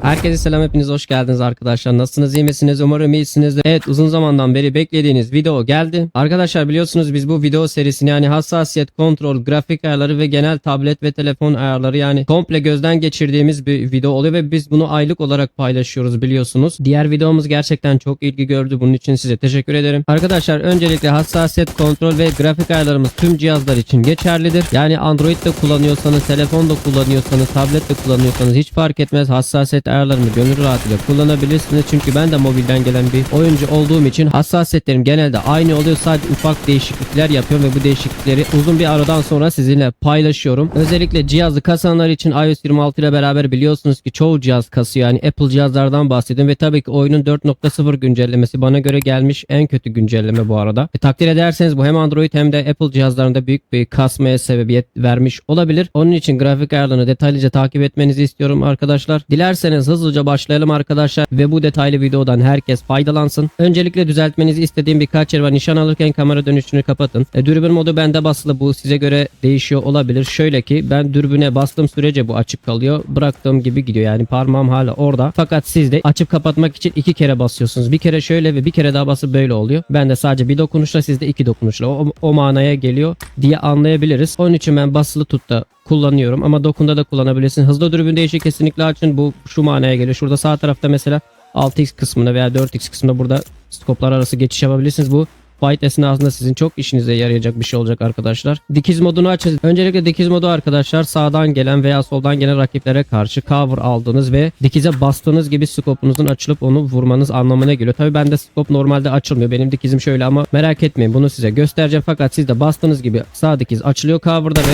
Herkese selam, hepiniz hoş geldiniz arkadaşlar. Nasılsınız, iyi misiniz? Umarım iyisinizdir. Evet, uzun zamandan beri beklediğiniz video geldi. Arkadaşlar biliyorsunuz biz bu video serisini yani hassasiyet, kontrol, grafik ayarları ve genel tablet ve telefon ayarları yani komple gözden geçirdiğimiz bir video oluyor ve biz bunu aylık olarak paylaşıyoruz biliyorsunuz. Diğer videomuz gerçekten çok ilgi gördü. Bunun için size teşekkür ederim. Arkadaşlar öncelikle hassasiyet, kontrol ve grafik ayarlarımız tüm cihazlar için geçerlidir. Yani Android'de kullanıyorsanız, telefonda kullanıyorsanız, tablette kullanıyorsanız hiç fark etmez. Hassasiyet ayarlarını gönül rahatıyla kullanabilirsiniz. Çünkü ben de mobilden gelen bir oyuncu olduğum için hassasiyetlerim genelde aynı oluyor. Sadece ufak değişiklikler yapıyorum ve bu değişiklikleri uzun bir aradan sonra sizinle paylaşıyorum. Özellikle cihazı kasanlar için iOS 26 ile beraber biliyorsunuz ki çoğu cihaz kasıyor. Yani Apple cihazlardan bahsediyorum ve tabii ki oyunun 4.0 güncellemesi bana göre gelmiş en kötü güncelleme bu arada. Takdir ederseniz bu hem Android hem de Apple cihazlarında büyük bir kasmaya sebebiyet vermiş olabilir. Onun için grafik ayarlarını detaylıca takip etmenizi istiyorum arkadaşlar. Dilerseniz hızlıca başlayalım arkadaşlar ve bu detaylı videodan herkes faydalansın. Öncelikle düzeltmenizi istediğim birkaç yer var. Nişan alırken kamera dönüşünü kapatın. Dürbün modu bende basılı, bu size göre değişiyor olabilir. Şöyle ki ben dürbüne bastığım sürece bu açık kalıyor. Bıraktığım gibi gidiyor, yani parmağım hala orada. Fakat siz de açıp kapatmak için 2 kere basıyorsunuz. Bir kere şöyle ve bir kere daha basıp böyle oluyor. Ben de sadece bir dokunuşla, sizde 2 dokunuşla o manaya geliyor diye anlayabiliriz. Onun için ben basılı tutta kullanıyorum ama dokunda da kullanabilirsin. Hızlı dürbün değişi kesinlikle açın. Bu şu manaya geliyor. Şurada sağ tarafta mesela 6x kısmında veya 4x kısmında burada skoplar arası geçiş yapabilirsiniz. Bu fight esnasında sizin çok işinize yarayacak bir şey olacak arkadaşlar. Dikiz modunu açın. Öncelikle dikiz modu arkadaşlar sağdan gelen veya soldan gelen rakiplere karşı cover aldığınız ve dikize bastığınız gibi skopunuzun açılıp onu vurmanız anlamına geliyor. Tabi bende skop normalde açılmıyor. Benim dikizim şöyle ama merak etmeyin, bunu size göstereceğim. Fakat siz de bastığınız gibi sağ dikiz açılıyor cover'da ve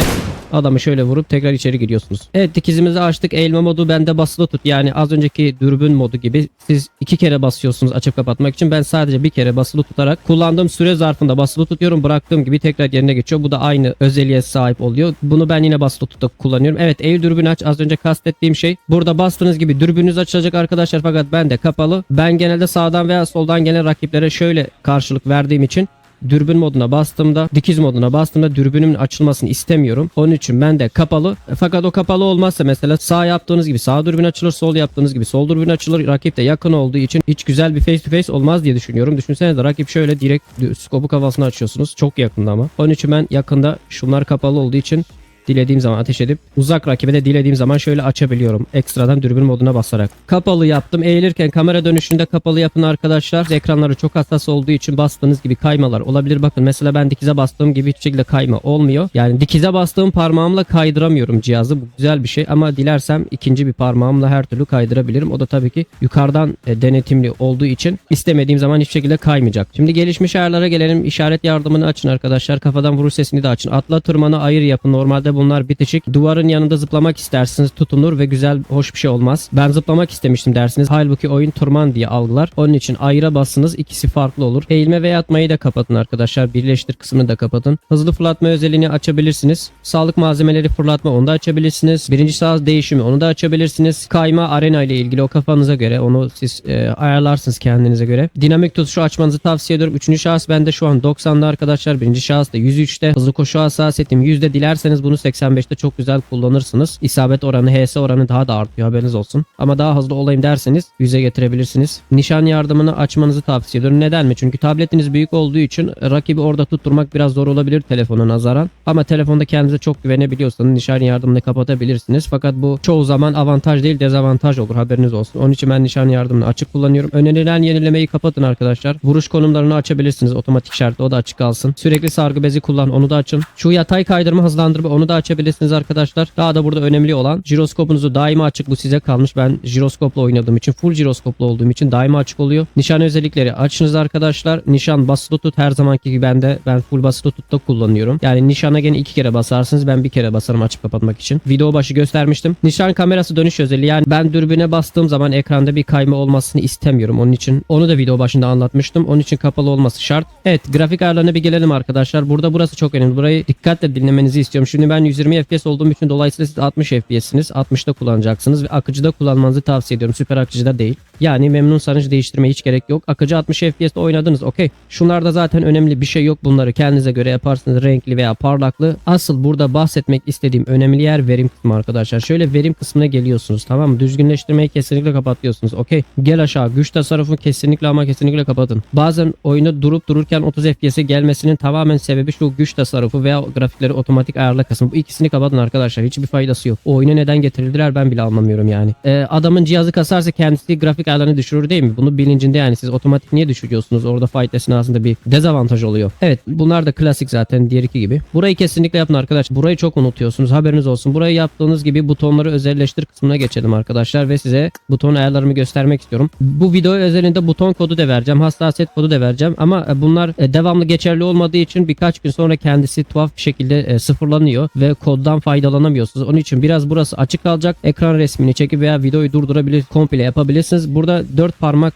adamı şöyle vurup tekrar içeri giriyorsunuz. Evet, dikizimizi açtık. Eğilme modu bende basılı tut. Yani az önceki dürbün modu gibi siz 2 kere basıyorsunuz açıp kapatmak için. Ben sadece bir kere basılı tutarak kullandığım süre zarfında basılı tutuyorum. Bıraktığım gibi tekrar yerine geçiyor. Bu da aynı özelliğe sahip oluyor. Bunu ben yine basılı tutup kullanıyorum. Evet, eğil dürbün aç. Az önce kastettiğim şey. Burada bastığınız gibi dürbününüz açılacak arkadaşlar. Fakat bende kapalı. Ben genelde sağdan veya soldan gelen rakiplere şöyle karşılık verdiğim için dürbün moduna bastığımda, dikiz moduna bastığımda dürbünümün açılmasını istemiyorum. Onun için ben de kapalı. Fakat o kapalı olmazsa mesela sağ yaptığınız gibi sağ dürbün açılır, sol yaptığınız gibi sol dürbün açılır. Rakip de yakın olduğu için hiç güzel bir face to face olmaz diye düşünüyorum. Düşünsenize, rakip şöyle direkt skopu kafasına açıyorsunuz. Çok yakında ama. Onun için ben yakında, şunlar kapalı olduğu için dilediğim zaman ateş edip uzak rakibe de dilediğim zaman şöyle açabiliyorum. Ekstradan dürbün moduna basarak. Kapalı yaptım. Eğilirken kamera dönüşünde kapalı yapın arkadaşlar. Ekranları çok hassas olduğu için bastığınız gibi kaymalar olabilir. Bakın mesela ben dikize bastığım gibi hiçbir şekilde kayma olmuyor. Yani dikize bastığım parmağımla kaydıramıyorum cihazı. Bu güzel bir şey ama dilersem ikinci bir parmağımla her türlü kaydırabilirim. O da tabii ki yukarıdan denetimli olduğu için istemediğim zaman hiçbir şekilde kaymayacak. Şimdi gelişmiş ayarlara gelelim. İşaret yardımını açın arkadaşlar. Kafadan vuruş sesini de açın. Atla tırmanı ayır yapın. Normalde bunlar bitişik. Duvarın yanında zıplamak istersiniz, tutunur ve güzel, hoş bir şey olmaz. Ben zıplamak istemiştim dersiniz. Halbuki oyun tırman diye algılar. Onun için ayrıra basınız, ikisi farklı olur. Eğilme ve yatmayı da kapatın arkadaşlar. Birleştir kısmını da kapatın. Hızlı fırlatma özelliğini açabilirsiniz. Sağlık malzemeleri fırlatma, onu da açabilirsiniz. Birinci şahıs değişimi, onu da açabilirsiniz. Kayma arena ile ilgili o kafanıza göre, onu siz ayarlarsınız kendinize göre. Dinamik tutuşu açmanızı tavsiye ediyorum. Üçüncü şahıs bende şu an 90'da arkadaşlar. Birinci şahıs da 103'te. Hızlı koşu hassasiyetim 100'de. Dilerseniz bunu 85'te çok güzel kullanırsınız. İsabet oranı, HS oranı daha da artıyor, haberiniz olsun. Ama daha hızlı olayım derseniz 100'e getirebilirsiniz. Nişan yardımını açmanızı tavsiye ediyorum. Neden mi? Çünkü tabletiniz büyük olduğu için rakibi orada tutturmak biraz zor olabilir telefona nazaran. Ama telefonda kendinize çok güvenebiliyorsanız nişan yardımını kapatabilirsiniz. Fakat bu çoğu zaman avantaj değil, dezavantaj olur, haberiniz olsun. Onun için ben nişan yardımını açık kullanıyorum. Önerilen yenilemeyi kapatın arkadaşlar. Vuruş konumlarını açabilirsiniz. Otomatik işaretli, o da açık kalsın. Sürekli sargı bezi kullan, onu da açın. Şu yatay kaydırma, hızlandırma, onu da açabilirsiniz arkadaşlar. Daha da burada önemli olan jiroskopunuzu daima açık, bu size kalmış. Ben jiroskopla oynadığım için, full jiroskopla olduğum için daima açık oluyor. Nişan özellikleri açınız arkadaşlar. Nişan basılı tut, her zamanki gibi ben full basılı tutta kullanıyorum. Yani nişana gene 2 kere basarsınız, ben 1 kere basarım açıp kapatmak için. Video başı göstermiştim. Nişan kamerası dönüş özelliği, yani ben dürbüne bastığım zaman ekranda bir kayma olmasını istemiyorum. Onun için onu da video başında anlatmıştım. Onun için kapalı olması şart. Evet, grafik ayarlarına bir gelelim arkadaşlar. Burada burası çok önemli. Burayı dikkatle dinlemenizi istiyorum. Şimdi ben 120 FPS olduğum için dolayısıyla siz 60 FPS'siniz. 60'da kullanacaksınız ve akıcıda kullanmanızı tavsiye ediyorum. Süper akıcıda değil. Yani memnunsanız değiştirmeye hiç gerek yok. Akıcı 60 FPS'te oynadınız. Okey. Şunlarda zaten önemli bir şey yok. Bunları kendinize göre yaparsınız. Renkli veya parlaklı. Asıl burada bahsetmek istediğim önemli yer verim kısmı arkadaşlar. Şöyle verim kısmına geliyorsunuz. Tamam mı? Düzgünleştirmeyi kesinlikle kapatıyorsunuz. Okey. Gel aşağı. Güç tasarrufu kesinlikle ama kesinlikle kapatın. Bazen oyunu durup dururken 30 FPS'e gelmesinin tamamen sebebi şu güç tasarrufu veya grafikleri otomatik ayarla kısmı. Bu ikisini kapatın arkadaşlar. Hiçbir faydası yok. O oyuna neden getirildiler ben bile anlamıyorum yani. Adamın cihazı kasarsa kendisi grafik ayarlarını düşürür değil mi? Bunu bilincinde yani siz otomatik niye düşürüyorsunuz? Orada fight esnasında bir dezavantaj oluyor. Evet bunlar da klasik zaten diğer iki gibi. Burayı kesinlikle yapın arkadaşlar. Burayı çok unutuyorsunuz. Haberiniz olsun. Burayı yaptığınız gibi butonları özelleştir kısmına geçelim arkadaşlar ve size buton ayarlarımı göstermek istiyorum. Bu video özelinde buton kodu da vereceğim. Hassasiyet kodu da vereceğim ama bunlar devamlı geçerli olmadığı için birkaç gün sonra kendisi tuhaf bir şekilde sıfırlanıyor ve koddan faydalanamıyorsunuz. Onun için biraz burası açık kalacak. Ekran resmini çekip veya videoyu durdurabilir, komple yapabilirsiniz. Burada 4 parmak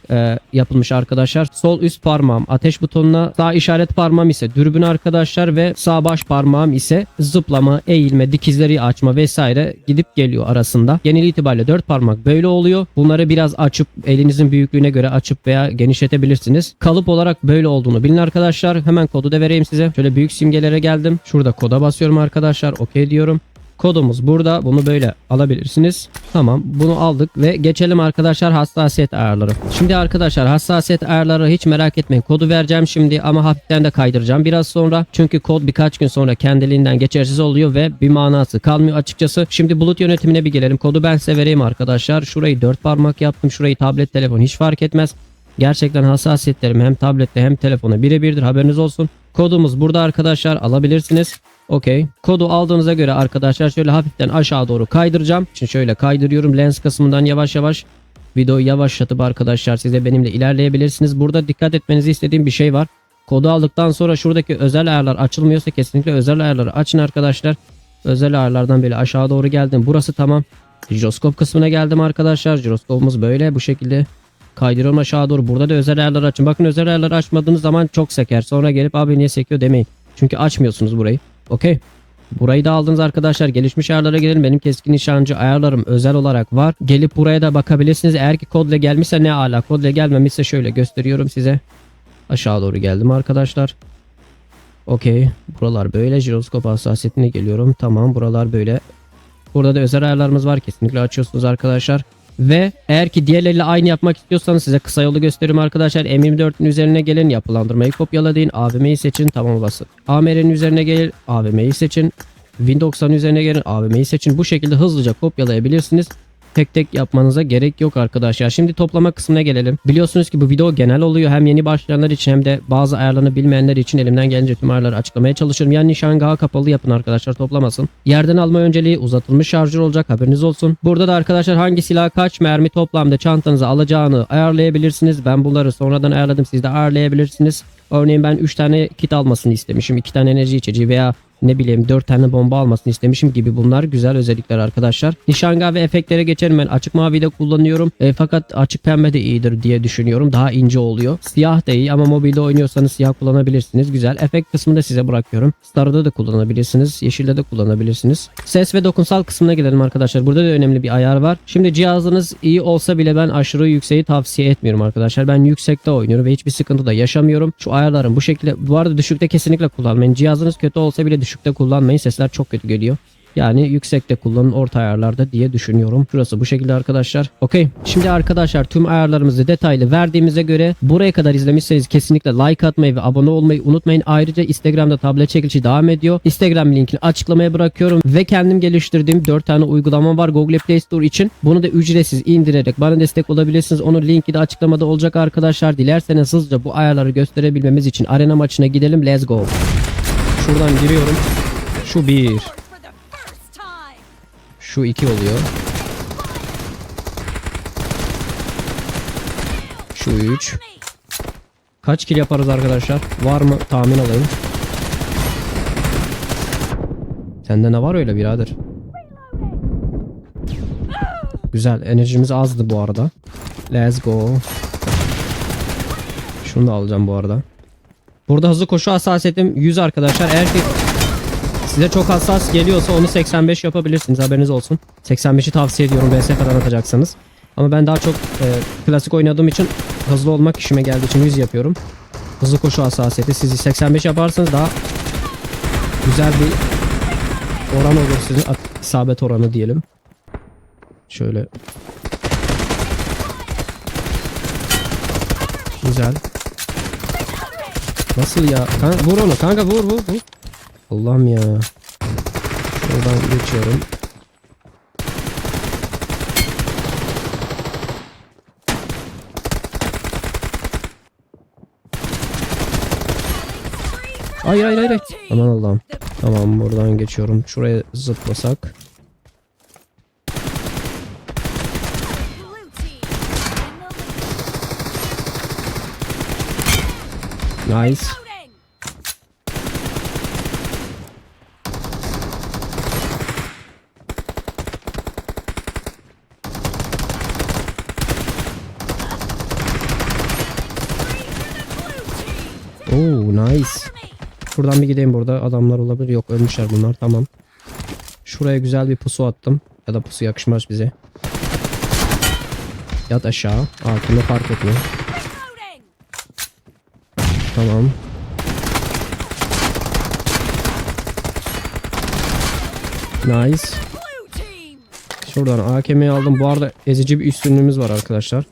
yapılmış arkadaşlar. Sol üst parmağım ateş butonuna, sağ işaret parmağım ise dürbün arkadaşlar ve sağ baş parmağım ise zıplama, eğilme, dikizleri açma vesaire gidip geliyor arasında. Genel itibariyle 4 parmak böyle oluyor. Bunları biraz açıp elinizin büyüklüğüne göre açıp veya genişletebilirsiniz. Kalıp olarak böyle olduğunu bilin arkadaşlar. Hemen kodu da vereyim size. Şöyle büyük simgelere geldim. Şurada koda basıyorum arkadaşlar. Okey diyorum. Kodumuz burada. Bunu böyle alabilirsiniz. Tamam. Bunu aldık ve geçelim arkadaşlar hassasiyet ayarları. Şimdi arkadaşlar hassasiyet ayarları hiç merak etmeyin. Kodu vereceğim şimdi ama hafiften de kaydıracağım biraz sonra. Çünkü kod birkaç gün sonra kendiliğinden geçersiz oluyor ve bir manası kalmıyor açıkçası. Şimdi bulut yönetimine bir gelelim. Kodu ben size vereyim arkadaşlar. Şurayı 4 parmak yaptım. Şurayı tablet, telefon hiç fark etmez. Gerçekten hassasiyetlerim hem tablette hem telefona birebirdir, haberiniz olsun. Kodumuz burada arkadaşlar, alabilirsiniz. Okey. Kodu aldığınıza göre arkadaşlar şöyle hafiften aşağı doğru kaydıracağım. Şimdi şöyle kaydırıyorum. Lens kısmından yavaş yavaş videoyu yavaşlatıp arkadaşlar siz de benimle ilerleyebilirsiniz. Burada dikkat etmenizi istediğim bir şey var. Kodu aldıktan sonra şuradaki özel ayarlar açılmıyorsa kesinlikle özel ayarları açın arkadaşlar. Özel ayarlardan böyle aşağı doğru geldim. Burası tamam. Jiroskop kısmına geldim arkadaşlar. Jiroskopumuz böyle bu şekilde. Kaydırıyorum aşağı doğru. Burada da özel ayarları açın. Bakın özel ayarları açmadığınız zaman çok seker. Sonra gelip abi niye sekiyor demeyin. Çünkü açmıyorsunuz burayı. Okey. Burayı da aldınız arkadaşlar. Gelişmiş ayarlara gelelim. Benim keskin nişancı ayarlarım özel olarak var. Gelip buraya da bakabilirsiniz. Eğer ki kodla gelmişse ne ala. Kodla gelmemişse şöyle gösteriyorum size. Aşağı doğru geldim arkadaşlar. Okey. Buralar böyle. Jiroskop hassasiyetine geliyorum. Tamam. Buralar böyle. Burada da özel ayarlarımız var. Kesinlikle açıyorsunuz arkadaşlar. Ve eğer ki diğerleriyle aynı yapmak istiyorsanız size kısa yolu gösteriyorum arkadaşlar. M24'ün üzerine gelin, yapılandırmayı kopyalayın, AVM'yi seçin, tamam basın. AMR'nin üzerine gelin, AVM'yi seçin. Win90'ın üzerine gelin, AVM'yi seçin. Bu şekilde hızlıca kopyalayabilirsiniz. Tek tek yapmanıza gerek yok arkadaşlar. Şimdi toplama kısmına gelelim. Biliyorsunuz ki bu video genel oluyor. Hem yeni başlayanlar için hem de bazı ayarlarını bilmeyenler için elimden gelince tüm ayarları açıklamaya çalışıyorum. Yani nişangahı kapalı yapın arkadaşlar, toplamasın. Yerden alma önceliği uzatılmış şarjör olacak, haberiniz olsun. Burada da arkadaşlar hangi silah kaç mermi toplamda çantanıza alacağını ayarlayabilirsiniz. Ben bunları sonradan ayarladım, siz de ayarlayabilirsiniz. Örneğin ben 3 tane kit almasını istemişim. 2 tane enerji içeceği veya ne bileyim 4 tane bomba almasını istemişim gibi, bunlar güzel özellikler arkadaşlar. Nişangah ve efektlere geçelim. Ben açık mavi de kullanıyorum. Fakat açık pembe de iyidir diye düşünüyorum. Daha ince oluyor. Siyah da iyi ama mobilde oynuyorsanız siyah kullanabilirsiniz. Güzel. Efekt kısmını da size bırakıyorum. Star'da da kullanabilirsiniz. Yeşilde de kullanabilirsiniz. Ses ve dokunsal kısmına gelelim arkadaşlar. Burada da önemli bir ayar var. Şimdi cihazınız iyi olsa bile ben aşırı yükseği tavsiye etmiyorum arkadaşlar. Ben yüksekte oynuyorum ve hiçbir sıkıntı da yaşamıyorum. Şu ayarların bu şekilde. Bu arada düşükte kesinlikle kullanmayın. Cihazınız kötü olsa bile düşükte kullanmayın. Sesler çok kötü geliyor. Yani yüksekte kullanın, orta ayarlarda diye düşünüyorum. Şurası bu şekilde arkadaşlar. Okey. Şimdi arkadaşlar tüm ayarlarımızı detaylı verdiğimize göre buraya kadar izlemişseniz kesinlikle like atmayı ve abone olmayı unutmayın. Ayrıca Instagram'da tablet çekilişi devam ediyor. Instagram linkini açıklamaya bırakıyorum ve kendim geliştirdiğim 4 tane uygulamam var Google Play Store için. Bunu da ücretsiz indirerek bana destek olabilirsiniz. Onun linki de açıklamada olacak arkadaşlar. Dilerseniz hızlıca bu ayarları gösterebilmemiz için arena maçına gidelim. Let's go. Şuradan giriyorum. Şu 1. Şu 2 oluyor. Şu 3. Kaç kill yaparız arkadaşlar? Var mı? Tahmin alayım. Sende ne var öyle birader? Güzel. Enerjimiz azdı bu arada. Let's go. Şunu da alacağım bu arada. Burada hızlı koşu hassasiyetim 100 arkadaşlar. Eğer ki Size çok hassas geliyorsa onu 85 yapabilirsiniz. Haberiniz olsun. 85'i tavsiye ediyorum VS falan atacaksanız. Ama ben daha çok klasik oynadığım için hızlı olmak işime geldiği için 100 yapıyorum. Hızlı koşu hassasiyeti. Siz 85 yaparsanız daha güzel bir oran olur sizin. İsabet oranı diyelim. Şöyle. Güzel. Nasıl ya? Vur onu kanka, vur. Allah'ım ya. Şuradan geçiyorum. Hayır. Aman Allah'ım. Tamam, buradan geçiyorum. Şuraya zıplasak. Nice. Oh, nice. Şuradan bir gideyim, burada adamlar olabilir. Yok, ölmüşler bunlar, tamam. Şuraya güzel bir pusu attım. Ya da pusu yakışmaz bize. Yat aşağı. Altını fark etmiyor. Tamam. Nice. Şuradan AKM'yi aldım. Bu arada ezici bir üstünlüğümüz var arkadaşlar.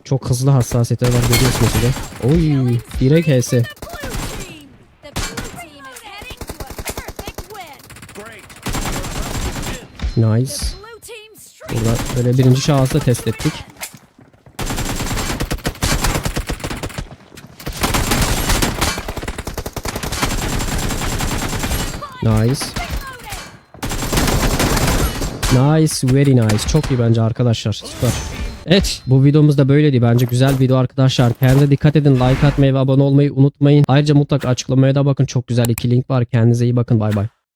Çok hızlı hassasiyetler var, görüyorsunuz size. Oy, direkt HS. Nice. Burada böyle birinci şahısla test ettik. Nice. Nice, very nice. Çok iyi bence arkadaşlar. Süper. Evet, bu videomuz da böyleydi. Bence güzel video arkadaşlar. Kendinize dikkat edin. Like atmayı ve abone olmayı unutmayın. Ayrıca mutlaka açıklamaya da bakın. Çok güzel 2 link var. Kendinize iyi bakın. Bay bay.